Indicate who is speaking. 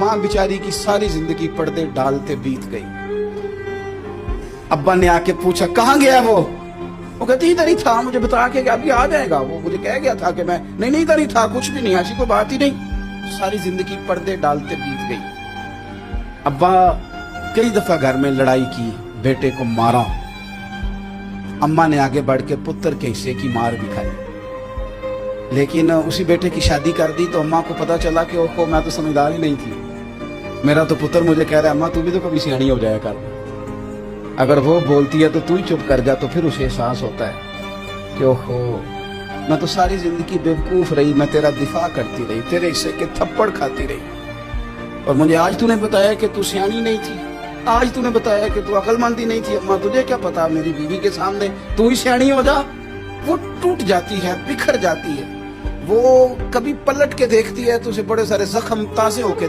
Speaker 1: माँ बेचारी की सारी जिंदगी पर्दे डालते बीत गई। अब्बा ने आके पूछा कहाँ गया वो कहती इधर ही था, मुझे बता के अभी आ जाएगा, वो मुझे कह गया था कि मैं नहीं इधर ही था, कुछ भी नहीं, ऐसी कोई बात ही नहीं। सारी जिंदगी पर्दे डालते बीत गई। अब्बा कई दफा घर में लड़ाई की, बेटे को मारा, अम्मा ने आगे बढ़ के पुत्र के हिस्से की मार भी खाई, लेकिन उसी बेटे की शादी कर दी तो अम्मा को पता चला कि ओहो मैं तो समझदार ही नहीं थी, मेरा तो पुत्र मुझे कह रहा है अम्मा तू भी तो कभी सियानी हो जाया कर, अगर वो बोलती है तो तू ही चुप कर जा, तो फिर उसे एहसास होता है कि ओहो मैं तो सारी जिंदगी बेवकूफ रही, मैं तेरा दिफा करती रही, तेरे हिस्से के थप्पड़ खाती रही, और मुझे आज तूने बताया कि तू सियानी नहीं थी, आज तूने बताया कि तू अक्लमंद ही नहीं थी, अम्मा तुझे क्या पता, मेरी बीवी के सामने तू ही सियानी हो जा। वो टूट जाती है, बिखर जाती है, वो कभी पलट के देखती है तो उसे बड़े सारे जख्म ताजे होके